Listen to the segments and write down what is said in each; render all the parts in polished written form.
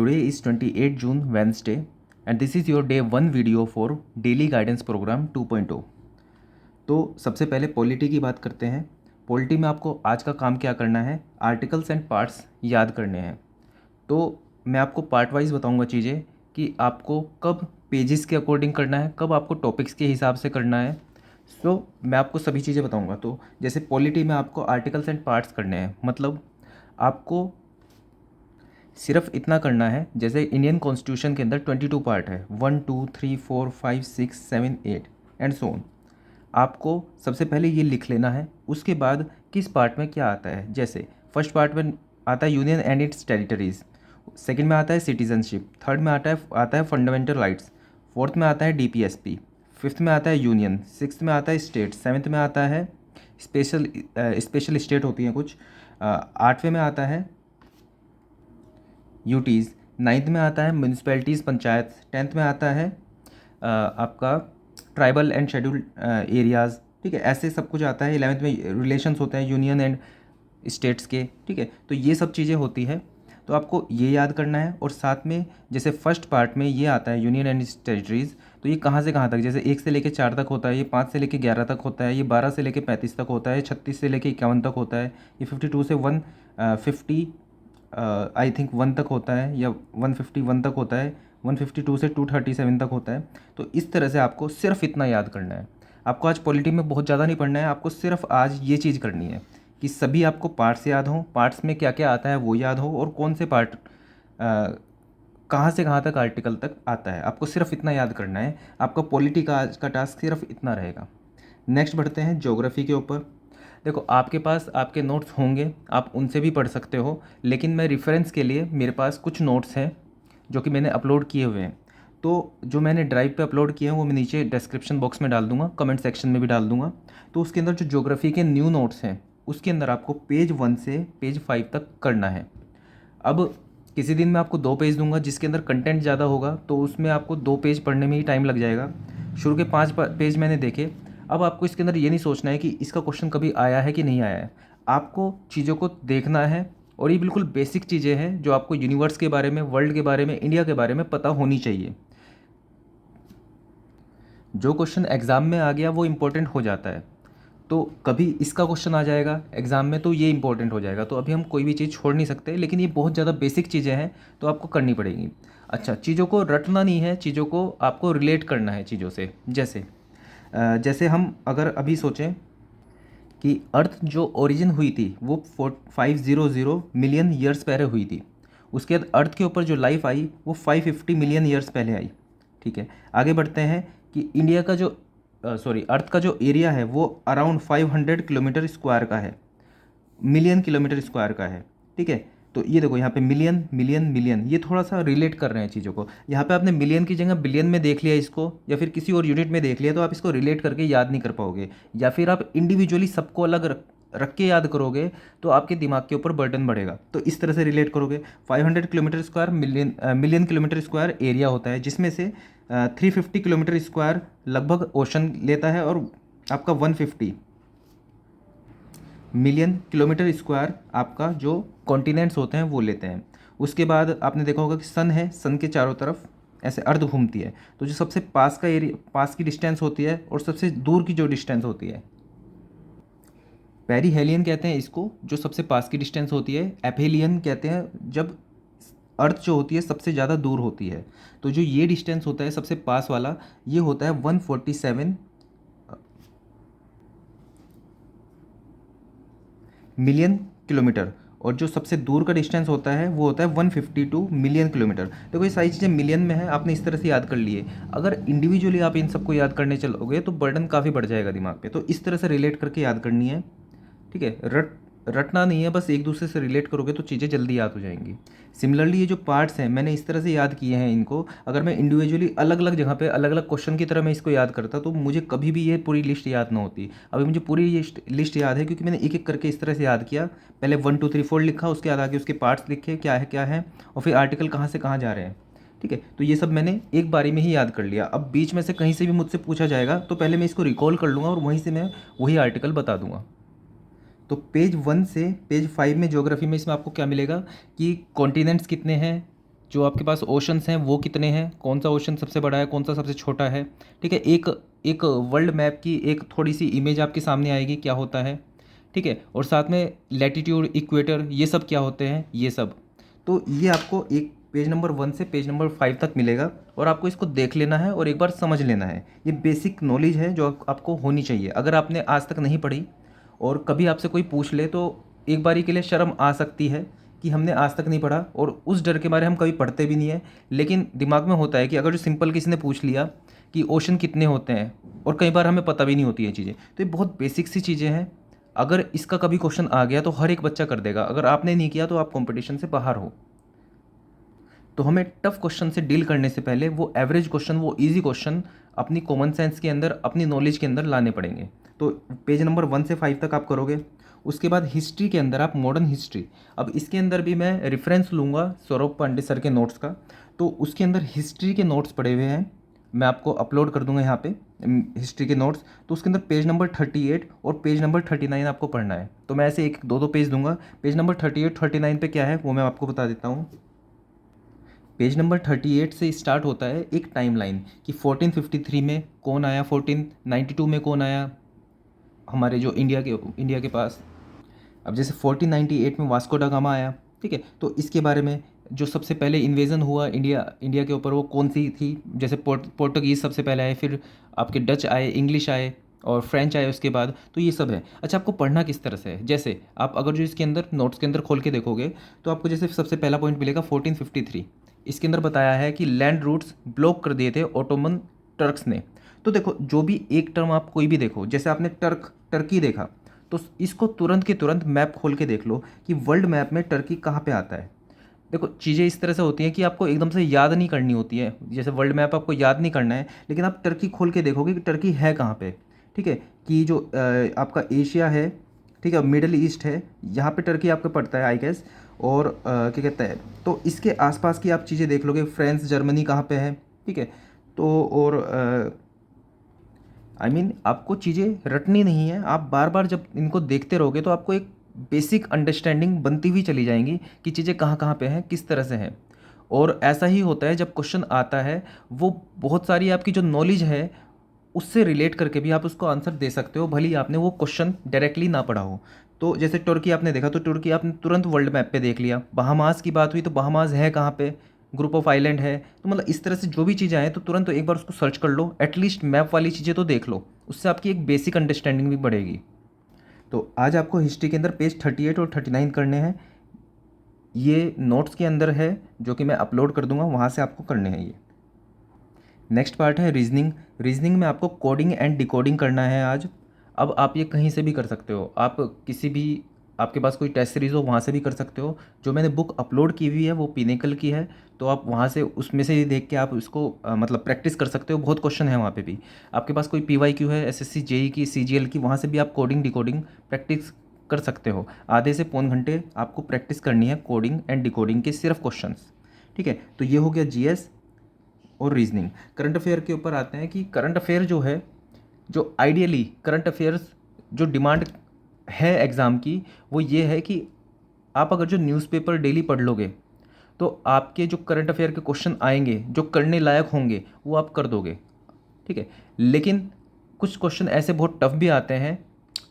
Today is 28 June, Wednesday, and this is your day 1 video for Daily Guidance Program 2.0। तो सबसे पहले polity की बात करते हैं। पॉलिटी में आपको आज का काम क्या करना है, आर्टिकल्स एंड पार्ट्स याद करने हैं। तो मैं आपको पार्ट वाइज बताऊंगा चीज़ें कि आपको कब पेजेस के अकॉर्डिंग करना है, कब आपको टॉपिक्स के हिसाब से करना है। मैं आपको सभी चीज़ें बताऊंगा। तो जैसे पॉलिटी में आपको आर्टिकल्स एंड पार्ट्स करने हैं, मतलब आपको सिर्फ इतना करना है, जैसे इंडियन कॉन्स्टिट्यूशन के अंदर 22 पार्ट है, 1 2 3 4 5 6 7 8 एंड सो ऑन। आपको सबसे पहले ये लिख लेना है, उसके बाद किस पार्ट में क्या आता है। जैसे फर्स्ट पार्ट में आता है union and it's territories, second में आता है सिटीजनशिप, थर्ड में आता है फंडामेंटल राइट्स, फोर्थ में आता है डीपीएसपी, फिफ्थ में आता है यूनियन, सिक्स्थ में आता है स्टेट, सेवन्थ में आता है स्पेशल स्टेट होती हैं कुछ, आठवें में आता है यूटीज़, नाइन्थ में आता है म्यूनिसपैलिटीज़ पंचायत, टेंथ में आता है आपका ट्राइबल एंड शेड्यूल्ड एरियाज़। ठीक है, ऐसे सब कुछ आता है। 11th में रिलेशंस होते हैं यूनियन एंड स्टेट्स के। ठीक है, तो ये सब चीज़ें होती है, तो आपको ये याद करना है। और साथ में जैसे फर्स्ट पार्ट में ये आता है यूनियन एंड टेरिटरीज़, तो ये कहाँ से कहाँ तक, जैसे 1 से लेकर 4 तक होता है, ये 5 से लेकर 11 तक होता है, ये 12 से लेकर 35 तक होता है, 36 से लेकर 51 तक होता है, ये 52 से 150 आई थिंक 1 तक होता है, या 151 तक होता है, 152 से 237 तक होता है। तो इस तरह से आपको सिर्फ इतना याद करना है। आपको आज पॉलिटी में बहुत ज़्यादा नहीं पढ़ना है, आपको सिर्फ आज ये चीज़ करनी है कि सभी आपको पार्ट्स याद हों, पार्ट्स में क्या क्या आता है वो याद हो, और कौन से पार्ट कहाँ से कहाँ तक आर्टिकल तक आता है। आपको सिर्फ इतना याद करना है। आपका पॉलिटी का आज का टास्क सिर्फ इतना रहेगा। नेक्स्ट बढ़ते हैं ज्योग्राफी के ऊपर। देखो, आपके पास आपके नोट्स होंगे, आप उनसे भी पढ़ सकते हो, लेकिन मैं रेफरेंस के लिए मेरे पास कुछ नोट्स हैं जो कि मैंने अपलोड किए हुए हैं। तो जो मैंने ड्राइव पे अपलोड किए हैं वो मैं नीचे डिस्क्रिप्शन बॉक्स में डाल दूंगा, कमेंट सेक्शन में भी डाल दूंगा। तो उसके अंदर जो ज्योग्राफी के न्यू नोट्स हैं, उसके अंदर आपको पेज 1 से पेज 5 तक करना है। अब किसी दिन मैं आपको 2 पेज दूंगा जिसके अंदर कंटेंट ज़्यादा होगा, तो उसमें आपको 2 पेज पढ़ने में ही टाइम लग जाएगा। शुरू के 5 पेज मैंने देखे। अब आपको इसके अंदर ये नहीं सोचना है कि इसका क्वेश्चन कभी आया है कि नहीं आया है। आपको चीज़ों को देखना है, और ये बिल्कुल बेसिक चीज़ें हैं जो आपको यूनिवर्स के बारे में, वर्ल्ड के बारे में, इंडिया के बारे में पता होनी चाहिए। जो क्वेश्चन एग्ज़ाम में आ गया वो इम्पोर्टेंट हो जाता है, तो कभी इसका क्वेश्चन आ जाएगा एग्ज़ाम में तो ये इंपॉर्टेंट हो जाएगा। तो अभी हम कोई भी चीज़ छोड़ नहीं सकते, लेकिन ये बहुत ज़्यादा बेसिक चीज़ें हैं तो आपको करनी पड़ेंगी। अच्छा, चीज़ों को रटना नहीं है, चीज़ों को आपको रिलेट करना है चीज़ों से। जैसे हम अगर अभी सोचें कि अर्थ जो ओरिजिन हुई थी वो 500 मिलियन ईयर्स पहले हुई थी। उसके बाद अर्थ के ऊपर जो लाइफ आई वो 550 मिलियन ईयर्स पहले आई। ठीक है, आगे बढ़ते हैं कि इंडिया का जो अर्थ का जो एरिया है वो अराउंड 500 किलोमीटर स्क्वायर का है, मिलियन किलोमीटर स्क्वायर का है। ठीक है, तो ये देखो यहाँ पे मिलियन मिलियन मिलियन, ये थोड़ा सा रिलेट कर रहे हैं चीज़ों को। यहाँ पे आपने मिलियन की जगह बिलियन में देख लिया इसको, या फिर किसी और यूनिट में देख लिया, तो आप इसको रिलेट करके याद नहीं कर पाओगे। या फिर आप इंडिविजुअली सबको अलग रख के याद करोगे तो आपके दिमाग के ऊपर बर्डन बढ़ेगा। तो इस तरह से रिलेट करोगे। 500 kilometre square million kilometre square area होता है, जिसमें से 350 किलोमीटर स्क्वायर लगभग ओशन लेता है, और आपका 150 मिलियन किलोमीटर स्क्वायर आपका जो कॉन्टिनेंट्स होते हैं वो लेते हैं। उसके बाद आपने देखा होगा कि सन है, सन के चारों तरफ ऐसे अर्थ घूमती है, तो जो सबसे पास का एरिया, पास की डिस्टेंस होती है, और सबसे दूर की जो डिस्टेंस होती है, पेरीहेलियन कहते हैं इसको, जो सबसे पास की डिस्टेंस होती है। एपहेलियन कहते हैं जब अर्थ जो होती है सबसे ज़्यादा दूर होती है। तो जो ये डिस्टेंस होता है सबसे पास वाला, ये होता है 147 मिलियन किलोमीटर, और जो सबसे दूर का डिस्टेंस होता है वो होता है 152 मिलियन किलोमीटर। देखो, ये सारी चीज़ें मिलियन में है, आपने इस तरह से याद कर लिए। अगर इंडिविजुअली आप इन सबको याद करने चलोगे तो बर्डन काफ़ी बढ़ जाएगा दिमाग पे। तो इस तरह से रिलेट करके याद करनी है। ठीक है, रटना नहीं है, बस एक दूसरे से रिलेट करोगे तो चीज़ें जल्दी याद हो जाएंगी। सिमिलरली ये जो पार्ट्स हैं मैंने इस तरह से याद किए हैं इनको। अगर मैं इंडिविजुअली अलग अलग जगह पे अलग अलग क्वेश्चन की तरह मैं इसको याद करता तो मुझे कभी भी ये पूरी लिस्ट याद ना होती। अभी मुझे पूरी ये लिस्ट याद है क्योंकि मैंने एक एक करके इस तरह से याद किया। पहले 1 2 3 4 लिखा, उसके बाद आगे उसके पार्ट्स लिखे क्या है, और फिर आर्टिकल कहाँ से कहाँ जा रहे हैं। ठीक है, तो ये सब मैंने एक बारी में ही याद कर लिया। अब बीच में से कहीं से भी मुझसे पूछा जाएगा तो पहले मैं इसको रिकॉल कर लूँगा, और वहीं से मैं वही आर्टिकल बता दूंगा। तो पेज 1 से पेज 5 में ज्योग्राफी में इसमें आपको क्या मिलेगा कि कॉन्टिनेंट्स कितने हैं, जो आपके पास ओशंस हैं वो कितने हैं, कौन सा ओशन सबसे बड़ा है, कौन सा सबसे छोटा है। ठीक है, एक एक वर्ल्ड मैप की एक थोड़ी सी इमेज आपके सामने आएगी क्या होता है। ठीक है, और साथ में लैटिट्यूड, इक्वेटर, ये सब क्या होते हैं, ये सब। तो ये आपको एक पेज नंबर 1 से पेज नंबर 5 तक मिलेगा, और आपको इसको देख लेना है और एक बार समझ लेना है। ये बेसिक नॉलेज है जो आपको होनी चाहिए। अगर आपने आज तक नहीं पढ़ी और कभी आपसे कोई पूछ ले तो एक बारी के लिए शर्म आ सकती है कि हमने आज तक नहीं पढ़ा, और उस डर के मारे हम कभी पढ़ते भी नहीं है। लेकिन दिमाग में होता है कि अगर जो सिंपल किसी ने पूछ लिया कि ओशन कितने होते हैं, और कई बार हमें पता भी नहीं होती है चीज़ें, तो ये बहुत बेसिक सी चीज़ें हैं। अगर इसका कभी क्वेश्चन आ गया तो हर एक बच्चा कर देगा, अगर आपने नहीं किया तो आप कंपटीशन से बाहर हो। तो हमें टफ क्वेश्चन से डील करने से पहले वो एवरेज क्वेश्चन, वो इजी क्वेश्चन अपनी कॉमन सेंस के अंदर, अपनी नॉलेज के अंदर लाने पड़ेंगे। तो पेज नंबर 1 से 5 तक आप करोगे। उसके बाद हिस्ट्री के अंदर आप मॉडर्न हिस्ट्री, अब इसके अंदर भी मैं रेफरेंस लूँगा सौरभ पांडे सर के नोट्स का। तो उसके अंदर हिस्ट्री के नोट्स पड़े हुए हैं, मैं आपको अपलोड कर दूंगा यहाँ पे हिस्ट्री के नोट्स। तो उसके अंदर पेज नंबर 38 और पेज नंबर 39 आपको पढ़ना है। तो मैं ऐसे एक दो दो पेज दूंगा। पेज नंबर 38 39 पे क्या है वो मैं आपको बता देता हूँ। पेज नंबर 38 से स्टार्ट होता है एक टाइमलाइन कि 1453 में कौन आया, 1492 में कौन आया हमारे जो इंडिया के पास। अब जैसे 1498 में वास्को डा गामा आया। ठीक है, तो इसके बारे में जो सबसे पहले इन्वेजन हुआ इंडिया के ऊपर वो कौन सी थी। जैसे पोर्टुगीज़ सबसे पहले आए, फिर आपके डच आए, इंग्लिश आए और फ्रेंच आए उसके बाद। तो ये सब है। अच्छा, आपको पढ़ना किस तरह से है, जैसे आप अगर जो इसके अंदर नोट्स के अंदर खोल के देखोगे तो आपको जैसे सबसे पहला पॉइंट मिलेगा 1453। इसके अंदर बताया है कि लैंड रूट्स ब्लॉक कर दिए थे ओटोमन टर्क्स ने। तो देखो, जो भी एक टर्म आप कोई भी देखो, जैसे आपने टर्की देखा, तो इसको तुरंत के तुरंत मैप खोल के देख लो कि वर्ल्ड मैप में टर्की कहाँ पे आता है। देखो, चीज़ें इस तरह से होती हैं कि आपको एकदम से याद नहीं करनी होती है। जैसे वर्ल्ड मैप आपको याद नहीं करना है, लेकिन आप टर्की खोल के देखोगे कि टर्की है कहाँ पे। ठीक है, कि जो आपका एशिया है, ठीक है, मिडल ईस्ट है, यहाँ पे टर्की आपको पड़ता है आई गेस। और क्या कहते हैं, तो इसके आसपास की आप चीज़ें देख लोगे, फ्रांस जर्मनी कहाँ पे है। ठीक है, तो और आपको चीज़ें रटनी नहीं है। आप बार बार जब इनको देखते रहोगे तो आपको एक बेसिक अंडरस्टैंडिंग बनती हुई चली जाएंगी कि चीज़ें कहाँ कहाँ पे हैं, किस तरह से हैं। और ऐसा ही होता है जब क्वेश्चन आता है, वो बहुत सारी आपकी जो नॉलेज है उससे रिलेट करके भी आप उसको आंसर दे सकते हो, भले ही आपने वो क्वेश्चन डायरेक्टली ना पढ़ा हो। तो जैसे तुर्की आपने देखा, तो तुर्की आपने तुरंत वर्ल्ड मैप पे देख लिया। बहामास की बात हुई तो बहामास है कहाँ पे, ग्रुप ऑफ आइलैंड है। तो मतलब इस तरह से जो भी चीज़ें आए तो तुरंत एक बार उसको सर्च कर लो, एटलीस्ट मैप वाली चीज़ें तो देख लो, उससे आपकी एक बेसिक अंडरस्टैंडिंग भी बढ़ेगी। तो आज आपको हिस्ट्री के अंदर पेज 38 और 39 करने हैं। ये नोट्स के अंदर है जो कि मैं अपलोड कर दूंगा, वहाँ से आपको करने हैं ये। नेक्स्ट पार्ट है रीजनिंग। रीजनिंग में आपको कोडिंग एंड डिकोडिंग करना है आज। अब आप ये कहीं से भी कर सकते हो, आप किसी भी, आपके पास कोई टेस्ट सीरीज़ हो वहाँ से भी कर सकते हो। जो मैंने बुक अपलोड की हुई है वो पिनेकल की है, तो आप वहाँ से उसमें से ही देख के आप उसको मतलब प्रैक्टिस कर सकते हो। बहुत क्वेश्चन है वहाँ पे भी। आपके पास कोई PYQ है, SSC JEE की, CGL की, वहाँ से भी आप कोडिंग डिकोडिंग प्रैक्टिस कर सकते हो। आधे से पौन घंटे आपको प्रैक्टिस करनी है कोडिंग एंड डिकोडिंग के सिर्फ क्वेश्चंस। ठीक है, तो ये हो गया GS और रीजनिंग। करंट अफेयर के ऊपर आते हैं कि करंट अफेयर जो है, जो आइडियली करंट अफेयर्स जो डिमांड है एग्ज़ाम की, वो ये है कि आप अगर जो न्यूज़पेपर डेली पढ़ लोगे तो आपके जो करंट अफेयर के क्वेश्चन आएंगे जो करने लायक होंगे वो आप कर दोगे। ठीक है, लेकिन कुछ क्वेश्चन ऐसे बहुत टफ भी आते हैं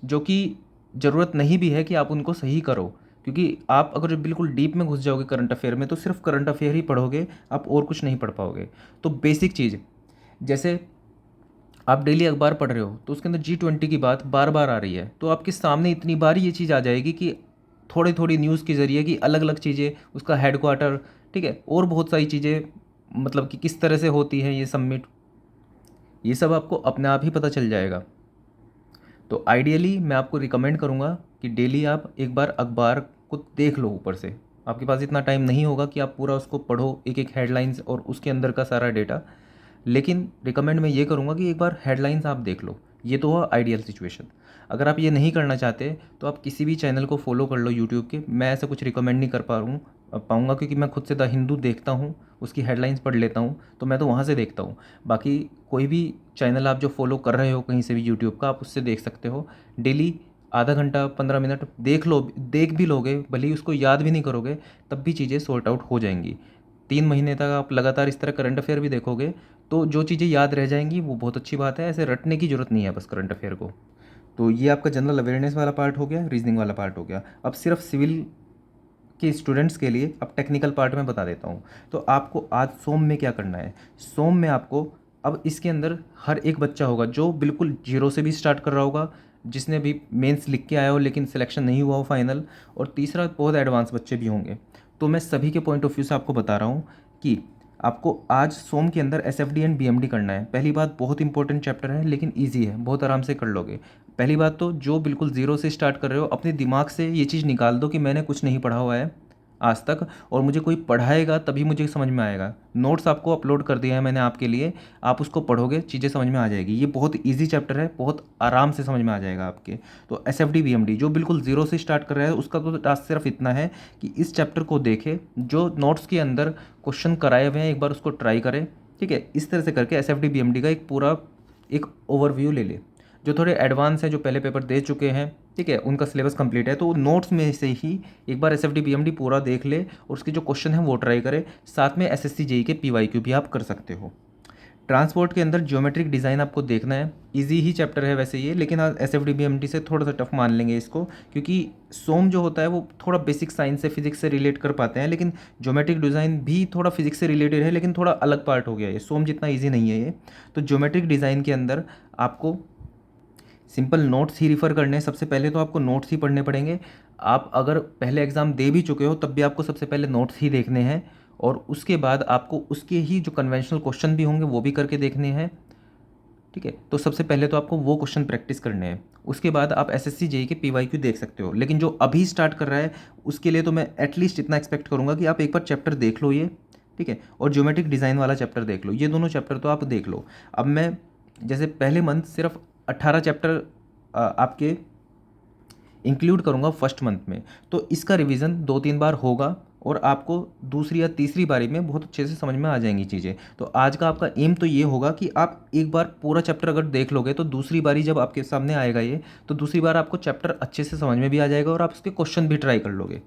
जो कि ज़रूरत नहीं भी है कि आप उनको सही करो, क्योंकि आप अगर जो बिल्कुल डीप में घुस जाओगे करंट अफेयर में तो सिर्फ करंट अफेयर ही पढ़ोगे, आप और कुछ नहीं पढ़ पाओगे। तो बेसिक चीज़, जैसे आप डेली अखबार पढ़ रहे हो तो उसके अंदर G20 की बात बार बार आ रही है, तो आपके सामने इतनी बार ये चीज़ आ जाएगी कि थोड़ी थोड़ी न्यूज़ के ज़रिए कि अलग अलग चीज़ें, उसका हेडक्वार्टर, ठीक है, और बहुत सारी चीज़ें, मतलब कि किस तरह से होती है ये सबमिट, ये सब आपको अपने आप ही पता चल जाएगा। तो आइडियली मैं आपको रिकमेंड करूँगा कि डेली आप एक बार अखबार को देख लो ऊपर से। आपके पास इतना टाइम नहीं होगा कि आप पूरा उसको पढ़ो, एक एक हेडलाइंस और उसके अंदर का सारा डेटा, लेकिन रिकमेंड मैं ये करूँगा कि एक बार हेडलाइंस आप देख लो। ये तो हुआ आइडियल सिचुएशन। अगर आप ये नहीं करना चाहते तो आप किसी भी चैनल को फॉलो कर लो यूट्यूब के। मैं ऐसा कुछ रिकमेंड नहीं कर पाऊँगा क्योंकि मैं खुद से द हिंदू देखता हूँ, उसकी हेडलाइंस पढ़ लेता हूँ, तो मैं तो वहाँ से देखता हूँ। बाकी कोई भी चैनल आप जो फॉलो कर रहे हो कहीं से भी यूट्यूब का, आप उससे देख सकते हो। डेली आधा घंटा 15 मिनट देख लो, देख भी लोगे, भले ही उसको याद भी नहीं करोगे, तब भी चीज़ें सॉर्ट आउट हो जाएंगी। 3 महीने तक आप लगातार इस तरह करंट अफेयर भी देखोगे तो जो चीज़ें याद रह जाएंगी वो बहुत अच्छी बात है, ऐसे रटने की ज़रूरत नहीं है बस करंट अफेयर को। तो ये आपका जनरल अवेयरनेस वाला पार्ट हो गया, रीजनिंग वाला पार्ट हो गया। अब सिर्फ सिविल के स्टूडेंट्स के लिए अब टेक्निकल पार्ट में बता देता हूँ। तो आपको आज सोम में क्या करना है, सोम में आपको अब इसके अंदर हर एक बच्चा होगा जो बिल्कुल जीरो से भी स्टार्ट कर रहा होगा, जिसने भी मेंस लिख के आया हो लेकिन सिलेक्शन नहीं हुआ हो फाइनल, और तीसरा बहुत एडवांस बच्चे भी होंगे। तो मैं सभी के पॉइंट ऑफ व्यू से आपको बता रहा हूँ कि आपको आज सोम के अंदर एसएफडी एंड बीएमडी करना है। पहली बात, बहुत इंपॉर्टेंट चैप्टर है लेकिन ईजी है, बहुत आराम से कर लोगे। पहली बात तो जो बिल्कुल ज़ीरो से स्टार्ट कर रहे हो अपने दिमाग से ये चीज़ निकाल दो कि मैंने कुछ नहीं पढ़ा हुआ है आज तक, और मुझे कोई पढ़ाएगा तभी मुझे समझ में आएगा। नोट्स आपको अपलोड कर दिया है मैंने आपके लिए, आप उसको पढ़ोगे चीज़ें समझ में आ जाएगी। ये बहुत इजी चैप्टर है, बहुत आराम से समझ में आ जाएगा आपके। तो एसएफडी बीएमडी जो बिल्कुल ज़ीरो से स्टार्ट कर रहा है उसका तो टास्क सिर्फ इतना है कि इस चैप्टर को देखे, जो नोट्स के अंदर क्वेश्चन कराए हुए हैं एक बार उसको ट्राई करें। ठीक है, इस तरह से करके एसएफडी बीएमडी का एक पूरा एक ओवरव्यू ले ले। जो थोड़े एडवांस हैं, जो पहले पेपर दे चुके हैं, ठीक है, उनका सिलेबस कंप्लीट है, तो नोट्स में से ही एक बार एसएफडी बीएमडी पूरा देख ले और उसके जो क्वेश्चन हैं वो ट्राई करे। साथ में एसएससी जेई के पीवाईक्यू भी आप कर सकते हो। ट्रांसपोर्ट के अंदर ज्योमेट्रिक डिज़ाइन आपको देखना है, इजी ही चैप्टर है वैसे ये, लेकिन एसएफडी बीएमडी से थोड़ा सा टफ मान लेंगे इसको, क्योंकि सोम जो होता है वो थोड़ा बेसिक साइंस से फिजिक्स से रिलेट कर पाते हैं, लेकिन ज्योमेट्रिक डिज़ाइन भी थोड़ा फिजिक्स से रिलेटेड है लेकिन थोड़ा अलग पार्ट हो गया ये, सोम जितना ईजी नहीं है ये। तो ज्योमेट्रिक डिज़ाइन के अंदर आपको सिंपल नोट्स ही रिफ़र करने हैं। सबसे पहले तो आपको नोट्स ही पढ़ने पड़ेंगे। आप अगर पहले एग्ज़ाम दे भी चुके हो तब भी आपको सबसे पहले नोट्स ही देखने हैं, और उसके बाद आपको उसके ही जो कन्वेंशनल क्वेश्चन भी होंगे वो भी करके देखने हैं। ठीक है, तो सबसे पहले तो आपको वो क्वेश्चन प्रैक्टिस करने हैं, उसके बाद आप एसएससी जेई के पीवाईक्यू देख सकते हो। लेकिन जो अभी स्टार्ट कर रहा है उसके लिए तो मैं एटलीस्ट इतना एक्सपेक्ट करूँगा कि आप एक बार चैप्टर देख लो ये, ठीक है, और ज्योमेट्रिक डिज़ाइन वाला चैप्टर देख लो, ये दोनों चैप्टर तो आप देख लो। अब मैं जैसे पहले मंथ सिर्फ 18 चैप्टर आपके इंक्लूड करूँगा फर्स्ट मंथ में, तो इसका रिवीजन 2-3 बार होगा और आपको दूसरी या तीसरी बारी में बहुत अच्छे से समझ में आ जाएंगी चीज़ें। तो आज का आपका एम तो ये होगा कि आप एक बार पूरा चैप्टर अगर देख लोगे तो दूसरी बारी जब आपके सामने आएगा ये, तो दूसरी बार आपको चैप्टर अच्छे से समझ में भी आ जाएगा और आप उसके क्वेश्चन भी ट्राई कर लोगे।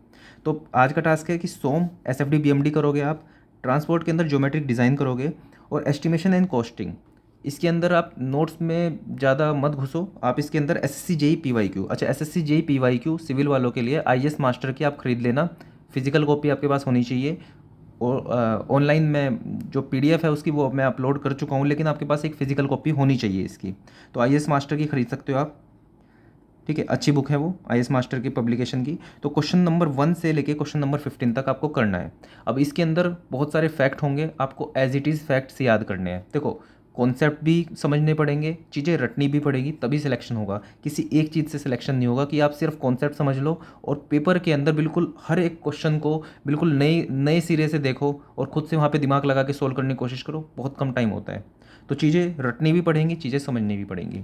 तो आज का टास्क है कि सोम एसएफडी बीएमडी करोगे आप, ट्रांसपोर्ट के अंदर ज्योमेट्रिक डिज़ाइन करोगे, और एस्टिमेशन एंड कॉस्टिंग इसके अंदर आप नोट्स में ज़्यादा मत घुसो। आप इसके अंदर एसएससी जेई पीवाईक्यू, अच्छा एसएससी जेई पीवाईक्यू सिविल वालों के लिए आईएएस मास्टर की आप खरीद लेना, फिजिकल कॉपी आपके पास होनी चाहिए। और ऑनलाइन में जो पीडीएफ है उसकी वो मैं अपलोड कर चुका हूँ, लेकिन आपके पास एक फ़िजिकल कॉपी होनी चाहिए इसकी। तो आईएएस मास्टर की खरीद सकते हो आप, ठीक है, अच्छी बुक है वो आईएएस मास्टर की पब्लिकेशन की। तो क्वेश्चन नंबर 1 से लेके क्वेश्चन नंबर 15 तक आपको करना है। अब इसके अंदर बहुत सारे फैक्ट होंगे, आपको एज इट इज़ फैक्ट्स याद करने हैं। देखो, कॉन्सेप्ट भी समझने पड़ेंगे, चीज़ें रटनी भी पड़ेगी, तभी सिलेक्शन होगा। किसी एक चीज़ से सिलेक्शन नहीं होगा कि आप सिर्फ कॉन्सेप्ट समझ लो और पेपर के अंदर बिल्कुल हर एक क्वेश्चन को बिल्कुल नए नए सिरे से देखो और खुद से वहाँ पे दिमाग लगा के सोल्व करने की कोशिश करो, बहुत कम टाइम होता है। तो चीज़ें रटनी भी पड़ेंगी, चीज़ें समझनी भी पड़ेंगी,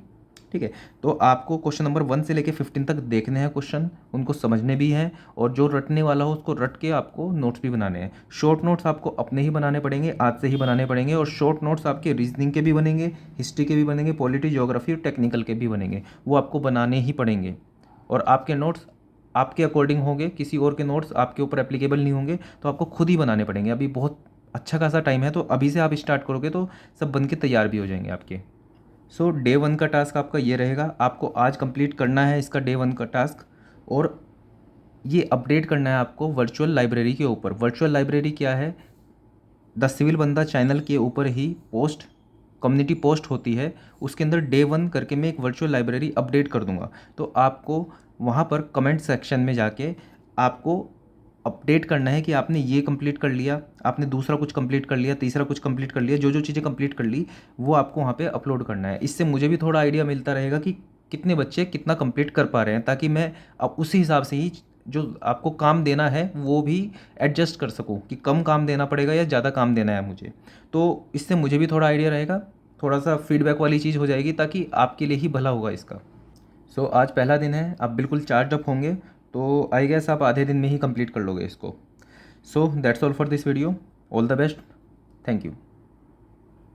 ठीक है। तो आपको क्वेश्चन नंबर 1 से लेके 15 तक देखने हैं क्वेश्चन, उनको समझने भी हैं, और जो रटने वाला हो उसको रट के आपको नोट्स भी बनाने हैं। शॉर्ट नोट्स आपको अपने ही बनाने पड़ेंगे, आज से ही बनाने पड़ेंगे, और शॉर्ट नोट्स आपके रीजनिंग के भी बनेंगे, हिस्ट्री के भी बनेंगे, पॉलिटी ज्योग्राफी और टेक्निकल के भी बनेंगे, वो आपको बनाने ही पड़ेंगे। और आपके नोट्स आपके अकॉर्डिंग होंगे, किसी और के नोट्स आपके ऊपर एप्लीकेबल नहीं होंगे, तो आपको खुद ही बनाने पड़ेंगे। अभी बहुत अच्छा खासा टाइम है, तो अभी से आप स्टार्ट करोगे तो सब बन के तैयार भी हो जाएंगे आपके। सो डे 1 का टास्क आपका ये रहेगा, आपको आज कंप्लीट करना है इसका डे 1 का टास्क, और ये अपडेट करना है आपको वर्चुअल लाइब्रेरी के ऊपर। वर्चुअल लाइब्रेरी क्या है, द सिविल बंदा चैनल के ऊपर ही पोस्ट, कम्युनिटी पोस्ट होती है, उसके अंदर डे 1 करके मैं एक वर्चुअल लाइब्रेरी अपडेट कर दूंगा। तो आपको वहाँ पर कमेंट सेक्शन में जाके आपको अपडेट करना है कि आपने ये कंप्लीट कर लिया, आपने दूसरा कुछ कंप्लीट कर लिया, तीसरा कुछ कंप्लीट कर लिया, जो जो चीज़ें कंप्लीट कर ली वो आपको वहाँ पे अपलोड करना है। इससे मुझे भी थोड़ा आइडिया मिलता रहेगा कि कितने बच्चे कितना कंप्लीट कर पा रहे हैं, ताकि मैं अब उसी हिसाब से ही जो आपको काम देना है वो भी एडजस्ट कर सकूँ कि कम काम देना पड़ेगा या ज़्यादा काम देना है मुझे। तो इससे मुझे भी थोड़ा आइडिया रहेगा, थोड़ा सा फीडबैक वाली चीज़ हो जाएगी, ताकि आपके लिए ही भला होगा इसका। सो आज पहला दिन है, आप बिल्कुल चार्ज अप होंगे, तो आई गेस आप आधे दिन में ही कंप्लीट कर लोगे इसको। So that's all for this video, all the best, thank you.